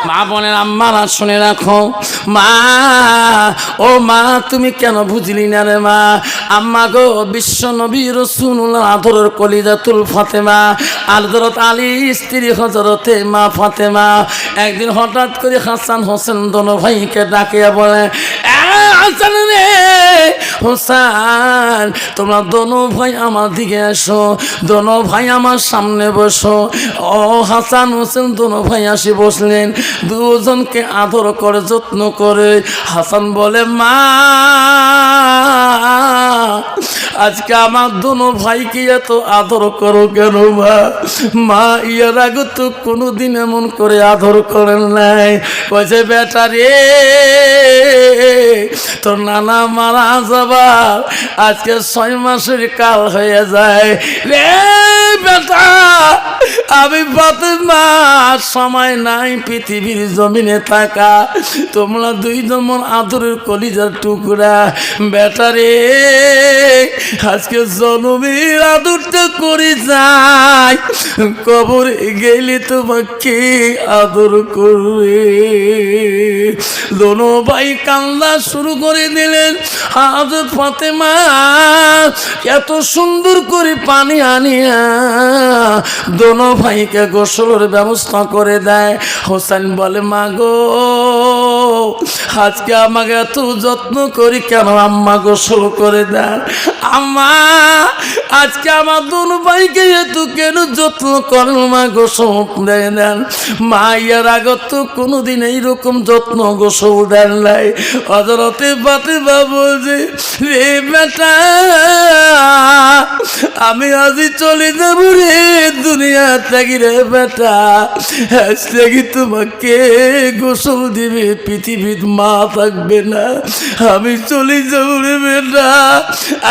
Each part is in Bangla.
মা বলেন আম্মারা শুনে রাখো মা, ও মা তুমি কেন বুঝলি না রে মা? আম্মা গো, বিশ্ব নবী রাসূলুল্লাহ আদরের কলিজাতুল ফাতেমা হযরত আলী স্ত্রী হযরতে মা ফাতেমা একদিন হঠাৎ করে হাসান হোসেন দোনো ভাইকে ডাকিয়া বলে, হাসান রে হোসেন, তোমরা দোনো ভাই আমার দিকে এসো, দোনো ভাই আমার সামনে বসো। ও হাসান হোসেন দোনো ভাই আসি বসলেন, দুজনকে আদর করে যত্ন করে। হাসান বলে, মা আজকে আমার দোনো ভাইকে এত আদর করো কেন মা? মা ইয়ার আগে তো কোনোদিন এমন করে আদর করেন নাই। কইছে, বেটা রে তোর নানা মারা যাবার আজকে 6 মাসের কাল হয়ে যায় রে বেটা। আমি ফাতেমা সময় নাই পৃথিবীর জমিনে থাকা, তোমরা দুই জমন আদরের কলিজার টুকরা। বেটা রে আজকে জনমের আদরটা করে যাই, কবরে গেলে তোমাকে আদর করবে। দোনো ভাই কান্না শুরু করে দিলেন। হযরত ফাতেমা এত সুন্দর করে পানি আনিয়া দোনো ভাইকে গোসলের ব্যবস্থা করে দেয়। হোসেন বলে, মা গো আজকে আমাকে এত যত্ন করি কেন আম্মা গোসল করে দেন? আম্মা আজকে আমার দোনো ভাইকে এত কেন যত্ন করেন মা, গোসল দেয় দেন? মা ইয়ার আগে তো কোনোদিন এইরকম যত্ন গোসল দেন নাই। হযরতে ফাতেমা বলছে, রে বেটা আমি আজই চলে যাব রে দুনিয়া থেকে রে বেটা, আজ থেকে তোমাকে গোসল দিবে পৃথিবীর মা থাকবে না, আমি চলে যাব রে বেটা।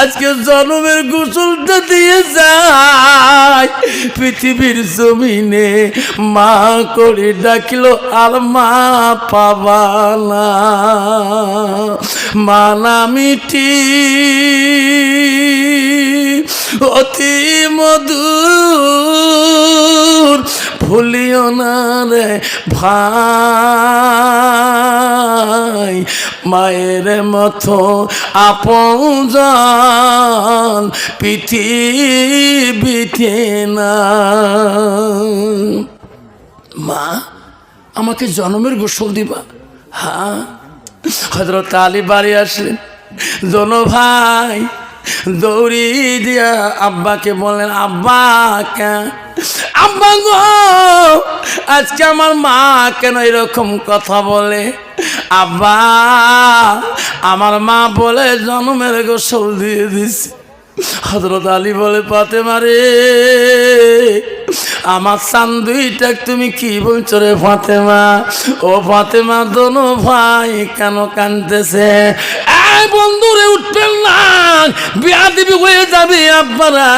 আজকে জন্মের গোসলটা দিয়ে যায় পৃথিবীর জমিনে মা করে ডাকিল আর মা পাবা না। মা নামিটি অতি মধুর ভুলিও না রে ভাই, মায়ের মতো আপনজন পৃথিবীতে না। মা আমাকে জন্মের গোসল দিবা? হ্যাঁ। হযরত আলী বাড়ি আসলেন, দোনো ভাই দৌড়ি দিয়া আব্বাকে বললেন, আব্বা আব্বা গো আজকে আমার মা কেন এরকম কথা বলে? আব্বা আমার মা বলে জন্মের গোসল দিয়ে দিছে। হযরত আলী বলে, ফাতেমা রে আমার চান দুইটা তুমি কি বলছো রে ফাতেমা? ও ফাতেমা দোনো ভাই কেন কাঁদতেছে? বন্ধুরে উঠবেন না, বেয়াদবি হয়ে যাবে আব্বারা।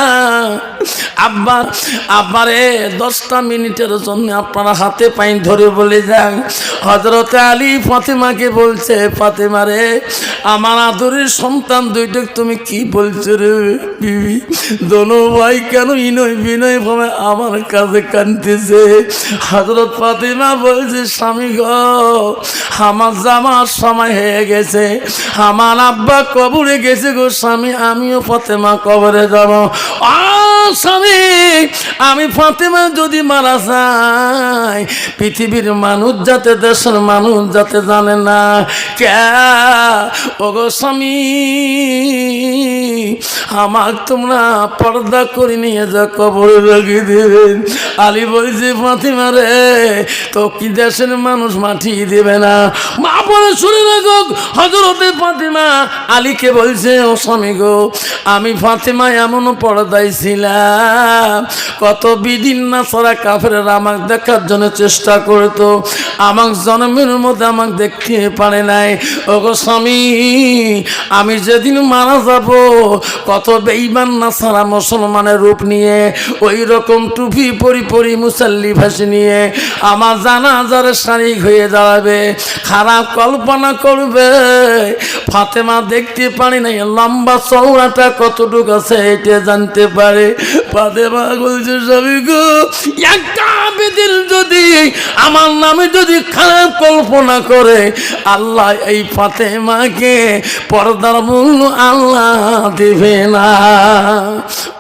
আব্বারে 10টা মিনিটের জন্য আপনারা হাতে পাই ধরে বলে যান। হযরত আলী ফাতেমাকে বলছে, ফাতেমা রে আমার আদরের সন্তান দুইটা তুমি কি বলছো রে বিবি? দোনো ভাই কেন ইনয় বিনয় ভাবে আমার কাছে কাঁদতেছে? হযরত ফাতেমা বলছে, স্বামী গো আমার যাওয়ার সময় হয়ে গেছে, আমার আব্বা কবরে গেছে গো স্বামী, আমিও ফাতেমা কবরে যাব। স্বামী আমি ফাতেমা যদি মারা যায় পৃথিবীর মানুষ যাতে দেশের মানুষ যাতে জানে না কে ওগো স্বামী আমার তোমরা পর্দা করে নিয়ে যা কবরে রেখে দেবেন। আলী বলছে, ফাতেমা রে তো কি দেশের মানুষ মাটি দেবে না? মা বলে, শুনে রাখো হযরতে ফাতেমা আলীকে বলছে, ও স্বামী গো আমি ফাতেমা এমন পর্দায় ছিলাম, কত বিদিন না সারা কাফেররা আমাকে দেখার জন্য চেষ্টা করতো, আমার জন্মের মধ্যে আমাকে দেখতে পারে নাই। ওগো স্বামী আমি যেদিন মারা যাব কত বেঈমান না সারা মুসলমানের রূপ নিয়ে ওই রকম টুপি পরি মুসাল্লি ভাসি নিয়ে আমার জানাজার শারীক হয়ে দাঁড়াবে, খারাপ কল্পনা করবে। ফাতেমা দেখতে পারি নাই লম্বা চওড়াটা কতটুকু আছে এটা জানতে পারে। ফাতেমা বলছে স্বামী গো, একটা বেদিন যদি আমার নামে যদি খারাপ কল্পনা করে, আল্লাহ এই ফাতেমাকে পর্দার মূল্য আল্লাহ দেবে না।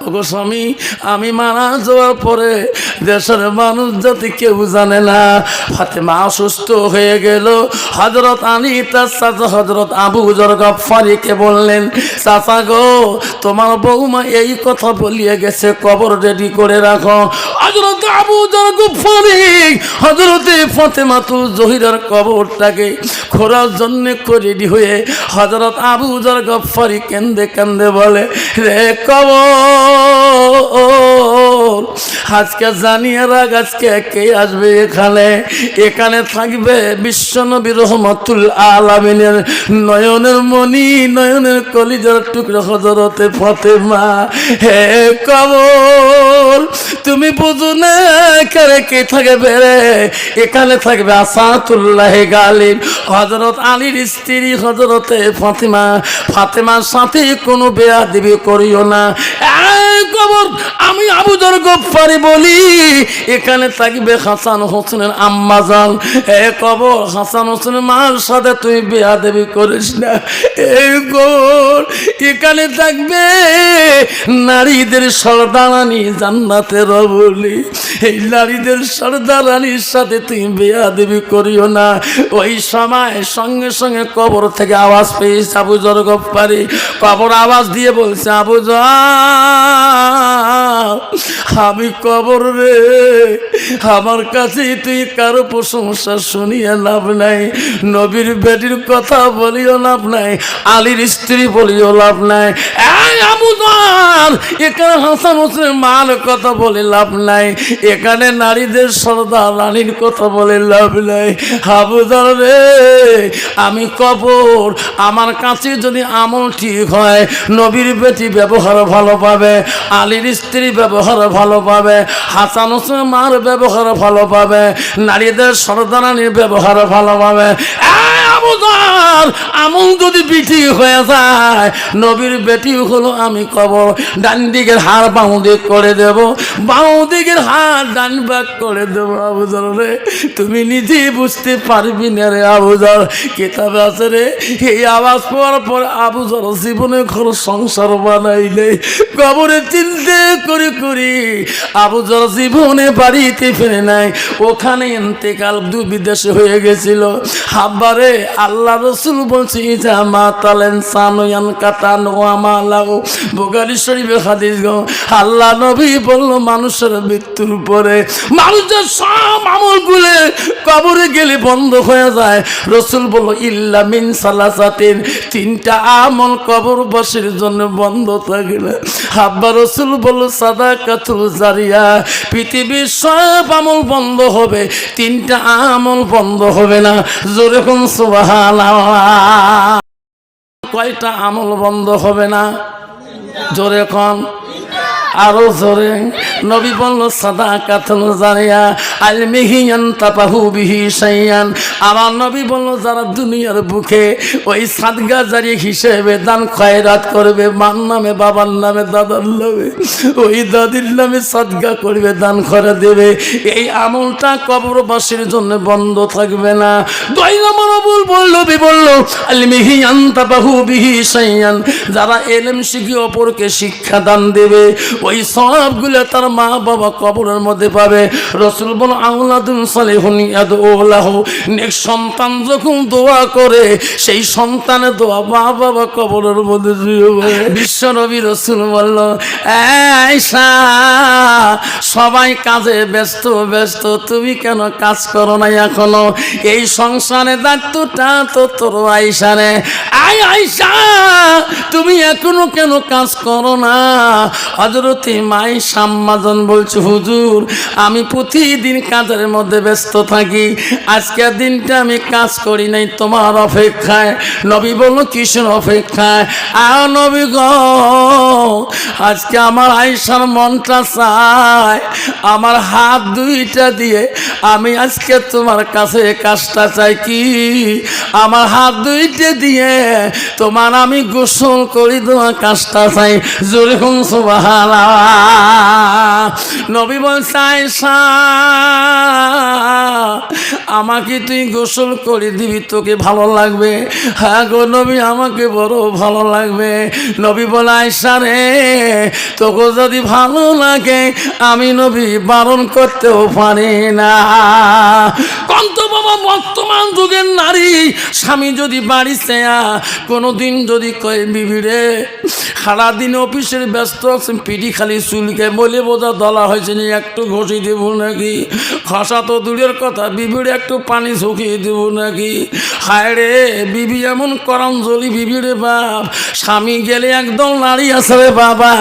ওগো স্বামী, আমি মারা যাওয়ার পরে দেশের মানুষ যাতে কেউ জানে না। ফাতেমা অসুস্থ হয়ে গেল। হযরত আলী তার চাচা হযরত আবু যর গফফারিকে বললেন, চাচা গো, তোমার বৌমা এই কথা বলিয়ে গেছে, কবর রেডি করে রাখো। হযরত আবু যর গফফারি হযরত ফাতেমাতুল জহিরার কবরটাকে খোঁড়ার জন্য রেডি হয়ে হযরত আবু যর গফফারি কান্দে কান্দে বলে, রে কবর, আজকে জানিয়ে রাখ, আজকে কে আসবে এখানে? এখানে থাকবে বিশ্বনবী রহমাতুল আলামিনের নয়নের মণি, নয়নের কলিজার টুকরা হযরতে ফাতেমা। হে কবর, তুমি বুঝো না এখানে কে থাকবে রে? এখানে থাকবে আসাতুল্লাহ গালিব, হযরত আলীর স্ত্রী হযরতে ফাতেমা। ফাতেমার সাথে কোনো বেয়াদবি করিও না। কবর, আমি আবু যর গফফারি বলি, এখানে থাকবে হাসান হোসেনের আম্মাজান। এ কবর, হাসান হোসেনের মার সাথে তুই বেয়াদবি করিস না। এই কবর, এখানে থাকবে নারীদের সর্দারানী জান্নাতের বলি, এই নারীদের সর্দারানীর সাথে তুই বেয়াদবি করিও না। ওই সময় সঙ্গে সঙ্গে কবর থেকে আওয়াজ পেয়েছে আবু যর গফফারি। কবর আওয়াজ দিয়ে বলছে, আবু যর, আমি কবর রে, আমার কাছে তুই কারো প্রশংসা শুনিয়ে লাভ নাই, নবীর বেটির কথা বলিও লাভ নাই, আলীর স্ত্রী বলিও লাভ নাই। আবু যর, এখানে হাসান হোসেনের মার কথা বলে লাভ নাই, এখানে নারীদের সর্দার রানীর কথা বলে লাভ নাই। আবু যর রে, আমি কবর, আমার কাছে যদি আমল ঠিক হয়, নবীর বেটি ব্যবহার ভালো পাবে, আলীর স্ত্রী ব্যবহার ভালো পাবে, হাসান হোসেন মার ব্যবহার ভালো পাবে, নারীদের সর্দারানীর ব্যবহার ভালো পাবে। আবু যর, আমল যদি বিটি হয়ে যায়, নবীর বেটি হলো আমি কবর, ডান দিকের হাড় বাঁ দিক করে দেব, বাঁ দিকের হাড় ডান ভাগ করে দেবো। আবু যর রে, তুমি নিজেই বুঝতে পারবি না রে আবু যর। কিতাবে আছে রে, এই আওয়াজ পাওয়ার পর আবু যর জীবনে ঘর সংসার বানাইলে, কবরে চিন্তা করে করি আবু যর জীবনে বাড়িতে ফিরে নাই, ওখানে ইন্তেকাল বিদেশে হয়ে গেছিল। হাব্বারে, আল্লাহ রসুল বলছে, ইজা মাতালেন সানুয়ান কাতান ওয়ামালাও, বুখারী শরীফে হাদিস গো। আল্লাহ নবী বলল, মানুষের মৃত্যুর পরে মানুষের সব আমলগুলো কবরে গেলে বন্ধ হয়ে যায়। রসুল বলল, ইল্লা মিন সালাসাতিন, তিনটা আমল কবরবাসীর জন্য বন্ধ থাকে না। হাব্বা রসুল বলল, সাদাকাতুল জারিয়া, পৃথিবীর সব আমল বন্ধ হবে, তিনটা আমল বন্ধ হবে না। জোরে কোন সুবহানাল্লাহ। কয়টা আমল বন্ধ হবে না? জোরে কোন, আরো জোরে। নবী বলল, সাদাকাতুল জারিয়া, আলমিহিয়ান তাবাহু বিহি শাইয়ান। আমার নবী বলল, যারা দুনিয়ার বুকে ওই সাদগা জারি হিসেবে দান খয়রাত করবে, মার নামে, বাবার নামে, দাদার নামে, ওই দাদির নামে সাদগা করবে, দান করে দেবে, এই আমলটা কবরবাসীর জন্য বন্ধ থাকবে না। দুই নম্বর আমল বলল, নবী বলল, আলমিহিয়ান তাবাহু বিহি শাইয়ান, যারা ইলম শিখে অপরকে শিক্ষা দান দেবে, ওই সবগুলো তার মা বাবা কবরের মধ্যে পাবে। রাসূল বলেন, আওলাদুন সালিহুন ইয়াদউ লাহু, নেক সন্তান যখন দোয়া করে, সেই সন্তানের দোয়া মা বাবা কবরের মধ্যে শুয়ে। বিশ্ব নবী রাসূল বলল, আয়েশা, সবাই কাজে ব্যস্ত ব্যস্ত, তুমি কেন কাজ করো না এখনো? এই সংসারে দায়িত্বটা তো তোর আয়েশা রে। আয়েশা, তুমি এখনো কেন কাজ করো না? হযরতে মাই শাম্মা আম্মাজান বলছে হুজুর আমি প্রতিদিন কাজের মধ্যে ব্যস্ত থাকি, আজকের দিনটা আমি কাজ করি নাই তোমার অপেক্ষায়। নবী বলল কিসের অপেক্ষায়? নবী গো আজকে আমার আয়েশার মনটা চায় আমার হাত দুইটা দিয়ে আমি আজকে তোমার কাছে কাজটা চাই কি আমার হাত দুইটা দিয়ে তোমার আমি গোসল করি তোমার কাজটা চাই। জোরে কোন সুবহানাল্লাহ। নবী বলছে আয়েশা আমাকে তুই গোসল করে দিবি তোকে ভালো লাগবে? হ্যাঁ গো নবী আমাকে বড় ভালো লাগবে। নবী বলে আয়েশা রে তোকে যদি ভালো লাগে আমি নবী বারণ করতেও পারি না। কন্ত বাবা বর্তমান যুগের নারী স্বামী যদি বাড়িতে কোনোদিন যদি কয় বিবি রে সারাদিন অফিসের ব্যস্ত আছেন পিঠি খালি চুলকে বলে বোঝা দলা হয়েছে নি একটু ঘষি দেবো নাকি? ঘষা তো দূরের কথা বিবির একটু পানি শুকিয়ে দেবো নাকি? হায় রে বিবি এমন করাঞ্জলি বিবিরে বাপ স্বামী গেলে একদম নারী আছে রে বাবা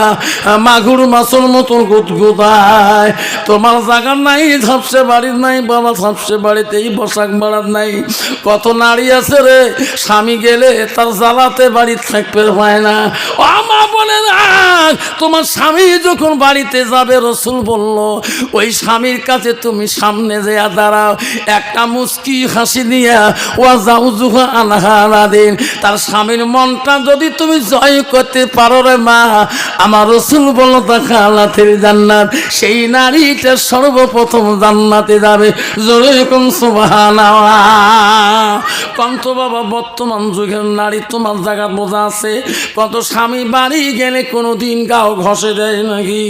মাগুর মাছের মতো গুদগুদায়। তোমার জায়গা নাই ঝাপসে বাড়ির নাই বাবা ঝাপসে বাড়িতেই বসাক বাড়ার নাই। কত নারী আছে রে স্বামী গেলে তার জ্বালাতে বাড়ি থাকতে পায় না। ও মা বলে না তোমার স্বামী যখন বাড়িতে যাবে রসুল বলল ওই স্বামীর কাছে তুমি সামনে যেয়া দাঁড়াও একটা মুস্কি হাসি দিয়া ও যাও জুহা আনহারা দিন তার স্বামীর মনটা যদি তুমি জয় করতে পারো রে মা আমার রসুল বলল তা খালাতের জান্নাত সেই নারীটা সর্বপ্রথম জান্নাতে যাবে। জোরে কোন সুবহানাল্লাহ। কন্ত বাবা বর্তমান যুগের নারী তোমার জায়গা বোঝা আছে? কত স্বামী বাড়ি গেলে কোনোদিন গাও ঘষে দেয় নাকি?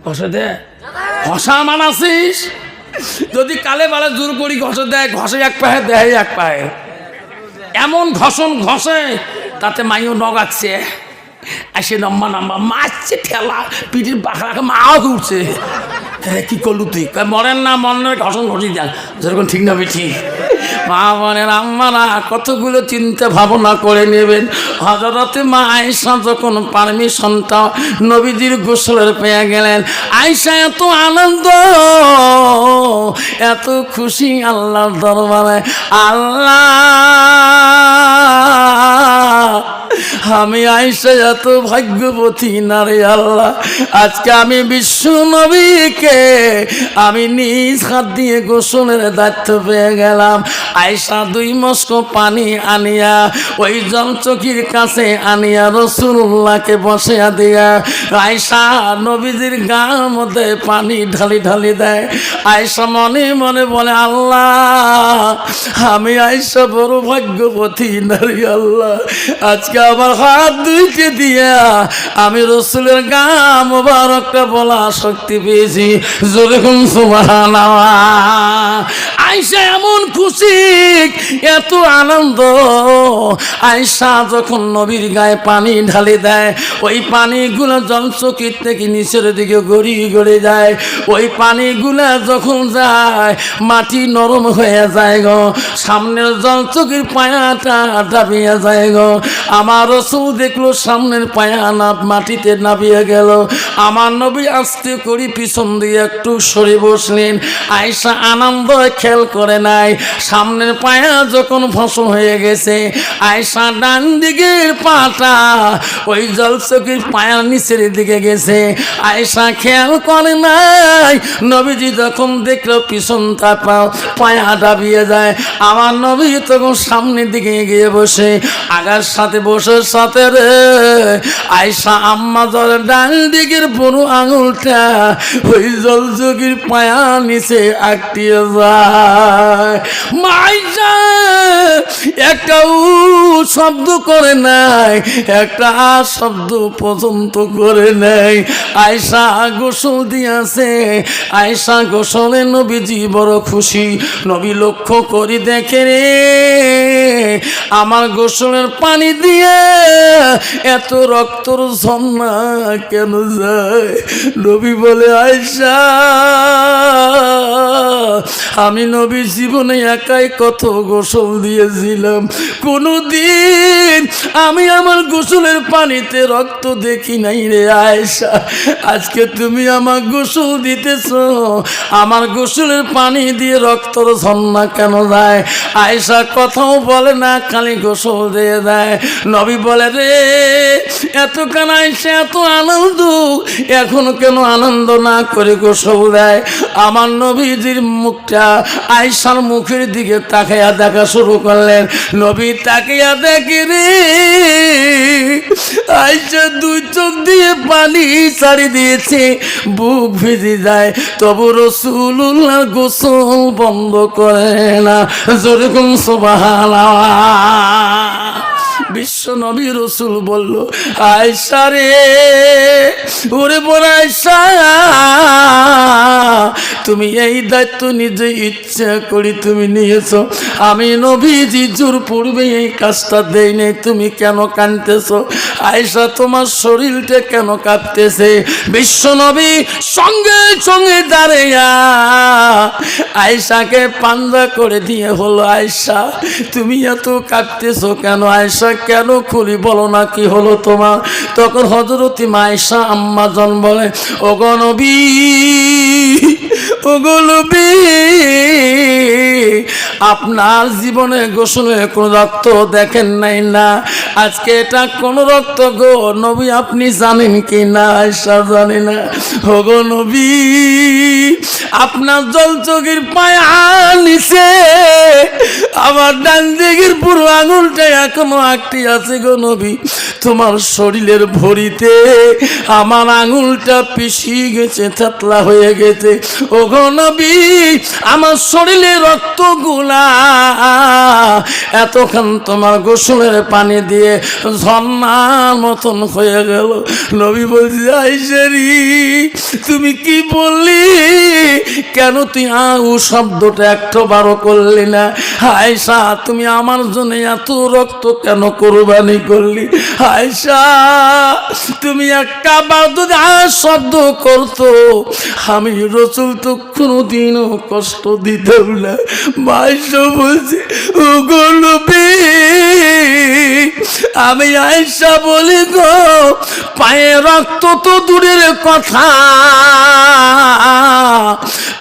ঘষে দেয়? ঘষা মানাছিস যদি কালে বালে জোর করি ঘষে দেয় ঘষে এক পায়ে দেয় এক পায়ে এমন ঘষণ ঘষে তাতে মাইও নগাচ্ছে আসে নম্বা নাম্বা মারছে ঠেলা পিঠির পাখা মাও উঠছে। কি করলু তুই? মরেন না মনের ঘষণ ঘষি দেন যেরকম ঠিক না ঠিক। মা মনের আম্মারা কতগুলো চিন্তা ভাবনা করে নেবেন। হযরতে মা আয়েশা যখন পারমিশনটা নবীজির গোসলের পেয়ে গেলেন আয়েশা এত আনন্দ এত খুশি আল্লাহর দরবারে আল্লাহ আমি আয়েশা এত ভাগ্যবতী নারী আল্লাহ আজকে আমি বিশ্ব নবীকে আমি নিজ হাত দিয়ে গোসলের দায়িত্ব পেয়ে গেলাম। আয়েশা 2 মস্ক পানি আনিয়া ওই জলচকির কাছে আনিয়া রাসূলুল্লাহকে বসিয়া দিয়া আয়েশা নবীজির গার মধ্যে পানি ঢালি ঢালি দেয়। আয়েশা মনে মনে বলে আল্লাহ আমি আয়েশা বড় ভাগ্যবতী নারী আল্লাহ আজকে আমার হাত দুইটি দিয়া আমি রসুলের গা মোবারকটা বলা শক্তি পেয়েছি। জোরে কোন সুবহানাল্লাহ। আয়েশা এমন খুশি এত আনন্দ আয়েশা যখন নবীর গায়ে পানি ঢালি দেয় ওই পানিগুলো জলচকির থেকে নিচের দিকে গড়িয়ে গড়ে যায়। ওই পানিগুলা যখন যায় মাটি নরম হয়ে যায় গো সামনের জলচকির পায়াটা দাবিয়ে যায় গো। আমার রসুল দেখলো সামনের পায়া মাটিতে নামিয়ে গেল। আমার নবী আস্তে করে পিছন দিয়ে একটু সরে বসলেন। আয়েশা আনন্দ খেয়াল করে নাই সামনের পায়া যখন ফসল হয়ে গেছে আয়েশা ডান দিকের পাটা ওই জলচকির পায়ার নিচের দিকে গেছে। আয়েশা খেয়াল করে নাই নবীজি যখন দেখলো পিছনটা পায়া দাবিয়ে যায় আমার নবী তখন সামনের দিকে এগিয়ে বসে আগার সাথে বসে সাথে রে আয়েশা আম্মা জলের ডান দিকের বড় আঙুলটা ওই জলচকির পায়া নিচে আটকিয়ে যায়। আয়েশা একটা শব্দ করে নাই একটা শব্দ পর্যন্ত করে নাই। আয়েশা গোসল দিয়েছে আয়েশা গোসলে নবীজি বড় খুশি। নবী লক্ষ্য করি দেখে রে আমার গোসলের পানি দিয়ে এত রক্তর ঝর্ণা কেন যায়? নবী বলে আয়েশা আমি নবী জীবনে একাই কত গোসল দিয়ে করেছিলাম, কোনদিন আমি আমার গোসলের পানিতে রক্ত দেখি নাই রে আয়েশা। আজকে তুমি আমার গোসল দিতেছ, আমার গোসলের পানি দিয়ে রক্তর ঝর্ণা কেন যায়? আয়েশা কথাও বলে না, খালি গোসল দিয়ে দেয়। নবী বলে রে এতক্ষণ আয়েশা এত আনন্দ, এখন কেন আনন্দ না করে গোসল দেয়? আমার নবীজির মুখটা আয়েশার মুখের দিকে তাকাইয়া দেখা শুরু করলেন। নবী তাকাইয়া দেখে রে আয়েশা দুই চোখ দিয়ে পানি ছাড়ি দিয়েছে, বুক ভিজে যায়, তবু রাসূলুল্লাহ গোসল বন্ধ করে না। যেরকম সুবহানাল্লাহ। বিশ্ব নবী রসুল বলল আয়েশা রে, ওরে বড় আয়েশা, তুমি এই দায়িত্ব নিজে ইচ্ছা করি তুমি নিয়েছো, আমি নবীজি জোর পূর্বে এই কাজটা দেই নাই, তুমি কেন কাঁদতেছো? আয়েশা তোমার শরীরটা কেন কাঁপতেছে? বিশ্ব নবী সঙ্গে সঙ্গে দাঁড়াইয়া আয়েশাকে পাঞ্জা করে দিয়ে হলো আয়েশা তুমি এত কাঁদতেছো কেন? আয়েশা কেন খুলি বলো না, কি হলো তোমার? তখন হযরত আয়েশা আম্মা জান বলে ওগো নবী, ওগো নবী, আপনার জীবনে গোসলে কোন রক্ত দেখেন নাই না, আজকে এটা কোন রক্ত গো নবী আপনি জানেন কি না? আয়েশা জানি না। ওগো নবী, আপনার জল চোখের পায়া নিচে আমার ডান দিকের পুরো আঙুলটা এখনো আটটি আছে গো নবী, তোমার শরীরের ভরিতে আমার আঙুলটা পিছিয়ে গেছে, থাতলা হয়ে গেছে। ওগো নবী, আমার শরীরে রক্তগুলা এতক্ষণ তোমার গোসলের পানি দিয়ে ঝর্ণার মতন হয়ে গেল। নবী বলছি আয়েশারি তুমি কি বললি? কেন তুই আউ শব্দটা একটু বারো করলি না? আয়েশা তুমি আমার জন্য এত রক্ত কেন কোরবানি করলি? আয়েশা তুমি একটা বার যদি শব্দ করতো আমি রাসূল তো কোনোদিনও কষ্ট দিতাম না। আয়েশা বলছে ওগো নবী, আমি আয়েশা বলি গো পায়ে রক্ত তো দূরের কথা,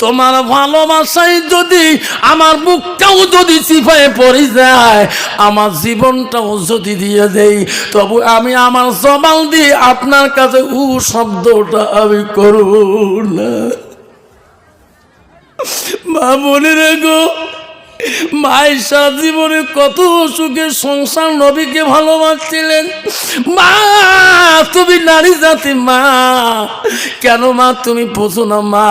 তোমার ভালোবাসায় যদি আমার বুকটাও যদি চিপায় পড়ে যায়, আমার জীবনটাও যদি দিয়ে দেই, তবু আমি আমার জবান দিয়ে আপনার কাছে শব্দটা আমি করব না। মা মনে রেখো, আয়েশা জীবনে কত সুখে সংসার নবীকে ভালোবাসছিলেন। মা তুমি নারী জাতি, মা কেন মা তুমি বুঝো না? মা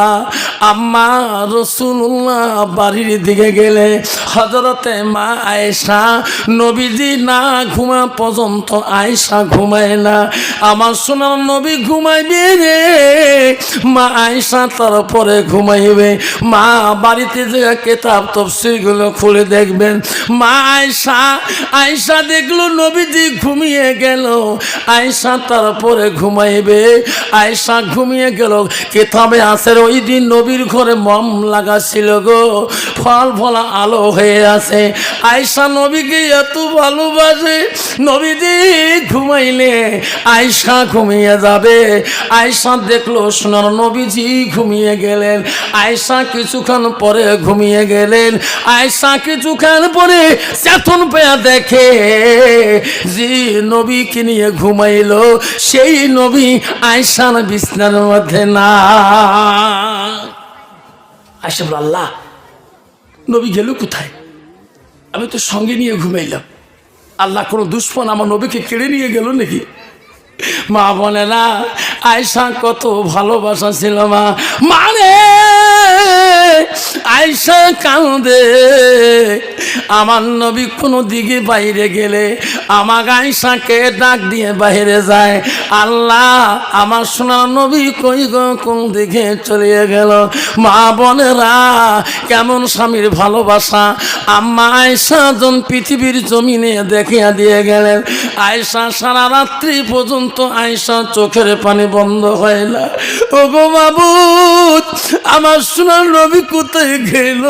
আম্মা রাসূলুল্লাহ বাড়ির দিকে গেলে হযরতে মা আয়েশা নবীজি না ঘুমা পর্যন্ত আয়েশা ঘুমায় না। আমার সোনার নবী ঘুমাইবে রে, মা আয়েশা তারপরে ঘুমাইবে। মা বাড়িতে যে কিতাব তাফসীর গুলো খুলে দেখবেন, মা আয়েশা দেখলো নবীজি ঘুমিয়ে গেল, আয়েশা তারপরে ঘুমাইবে। আয়েশা ঘুমিয়ে গেল, কিতাবে আছে ওই দিন নবীর ঘরে মোম লাগা ছিল গো, ফল ফলা আলো হয়ে আছে। আয়েশা নবীকে এত ভালোবাসে, নবীজি ঘুমাইলে আয়েশা ঘুমিয়ে যাবে। আয়েশা দেখলো সোনার নবীজি ঘুমিয়ে গেলেন। আয়েশা কিছুক্ষণ পরে ঘুমিয়ে গেলেন। আয়েশা কিছুক্ষণ পরে চেতন পেয়ে দেখে যে নবীকে নিয়ে ঘুমাইলো সেই নবী আয়েশার বিছানার মধ্যে না। আয়েশা বলল আল্লাহ, নবী গেল কোথায়? আমি তো সঙ্গে নিয়ে ঘুমাইলাম, আল্লাহ কোনো দুশ্মন আমার নবীকে কেড়ে নিয়ে গেল নাকি? মা বলে না, আয়েশা কত ভালোবাসা ছিল মা। মানে আয়েশা কাঁদে, আমার নবী কোনো দিকে বাইরে গেলে আমার আয়েশাকে ডাক দিয়ে বাইরে যায়, আল্লাহ আমার সোনার নবী কই গো, কোন দিকে চলে গেল? মা বোনেরা কেমন স্বামীর ভালোবাসা আম্মা আয়েশা জন পৃথিবীর জমিনে দেখিয়া দিয়ে গেলেন। আয়েশা সারা রাত্রি পর্যন্ত আয়েশা চোখের পানি বন্ধ হয় না। ওগো মাবুদ, আমার সোনার নবী কোথায় গেল?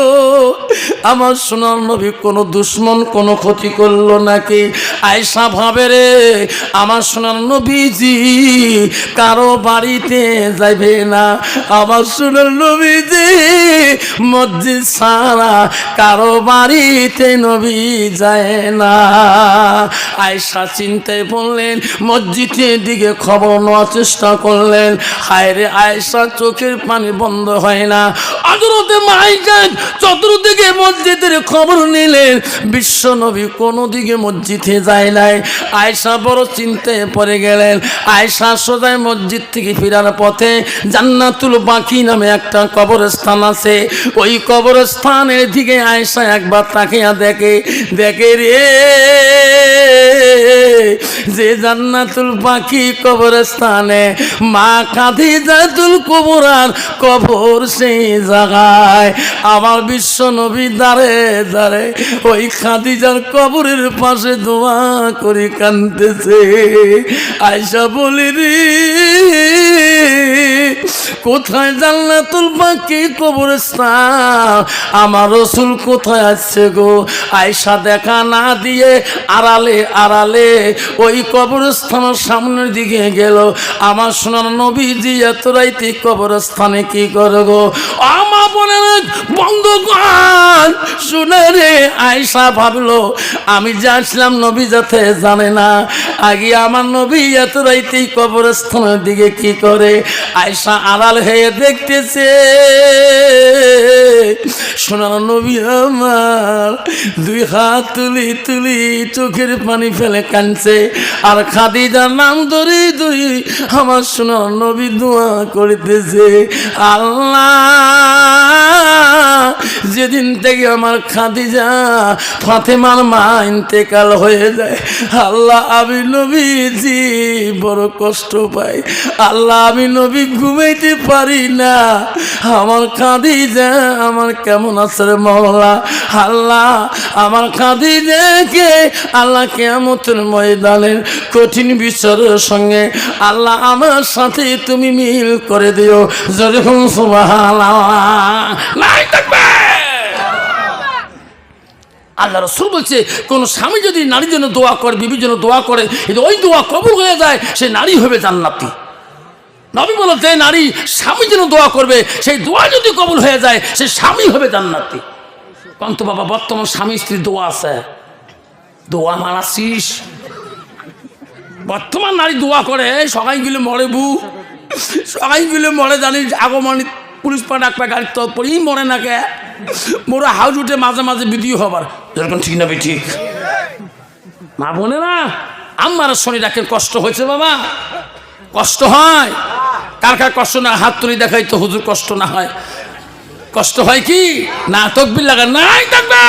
আমার সোনার নবী কোন কোনো দুশ্মন কোনো ক্ষতি করলো নাকি? আয়েশা ভাবে রে আমার সোনার নবীজি কারো বাড়িতে যাইবে না, আমার সোনার নবীজি মসজিদ সারা কারো বাড়িতে নবী যায় না। আয়েশা চিন্তায় পড়লেন, মসজিদের দিকে খবর নেওয়ার চেষ্টা করলেন। হায় রে আয়েশা চোখের পানি বন্ধ হয় না। হযরতে আয়েশা চতুর্দিকে মসজিদের খবর নিলেন, বিশ্ব নবী কোনো দিকে মসজিদে যায় নাই। আয়েশা বড় চিন্তায় পড়ে গেলেন। আয়েশা সোজাই মসজিদ থেকে ফেরার পথে জান্নাতুল বাকি নামে একটা কবরস্থান আছে, ওই কবরস্থানের দিকে আয়েশা একবার তাকিয়া দেখে রে যে জান্নাতুল বাকি কবরস্থানে মা খাদিজাতুল কুবরার কবর, সেই জায়গায় আমার বিশ্ব নবী দাঁড়ে দাঁড়ে ওই খাদিজার কবরের পাশে দোয়া করে কাঁদতেছে। আয়েশা বলি রে কোথায় জান্নাতুল বাকি কবরস্থান, আমার রাসূল কোথায় আছে গো? আয়েশা দেখা না দিয়ে আড়ালে আড়ালে ওই কবরস্থানের সামনের দিকে গেল। আমার সোনার নবীজি এত রাইতে কবরস্থানে কি করে গো? আমার বলে বন্ধুগণ শুনে রে, আয়েশা ভাবলো আমি যাচ্ছিলাম নবী যাতে জানে না, আগে আমার নবী এত রাইতে কবরস্থানের দিকে কি করে? আয়েশা আড়াল হয়ে দেখতেছে সোনার নবী আমার দুই হাত তুলি তুলি চোখের পানি ফেলে কাঁদছে, আর খাদিজার নাম ধরে ধরে আমার সোনার নবী দোয়া করিতেছে, আল্লাহ যেদিন থেকে আমার খাদিজা ফাতেমার মা ইন্তেকাল হয়ে যায়, আল্লাহ আমি নবীজি বড় কষ্ট পাই, আল্লাহ আমি নবী ঘুমাইতে পারি না, আমার খাদিজা আমার কেমন আছে রে মওলা? আল্লাহ আমার খাদিজাকে আল্লাহ কিয়ামতের ময়দানের কঠিন বিচারের সঙ্গে আল্লাহ আমার সাথে তুমি মিল করে দিও। যেরকম সুবহানাল্লাহ নাই থাকবে। আল্লাহ রাসূল বলছে কোন স্বামী যদি নারীর জন্য দোয়া করে, বিবির জন্য দোয়া করে, যদি ওই দোয়া কবুল হয়ে যায় সে নারী হবে জান্নাতি। নবী বলে যে নারী স্বামীর জন্য দোয়া করবে সেই দোয়া যদি কবুল হয়ে যায় সে স্বামী হবে জান্নাতি। কন্ত বাবা বর্তমান স্বামী স্ত্রীর দোয়া আছে, দোয়া মানাসিস। বর্তমান নারী দোয়া করে সবাই গেলে মরে বু, সবাই গেলে মরে জানিস আগমনী পুলিশ পা ডাকবে গাড়ির তো পরেই মরে না কে মোরা হাউস উঠে মাঝে মাঝে ভিডিও হবার, যেরকম ঠিক না ঠিক মা বোনে না আমার শনি ডাকের কষ্ট হয়েছে বাবা, কষ্ট হয় কার কার কষ্ট না হাত তুলি দেখাই তো হুজুর কষ্ট না হয়, কষ্ট হয় কি না তকবির লাগা নাই থাকবে।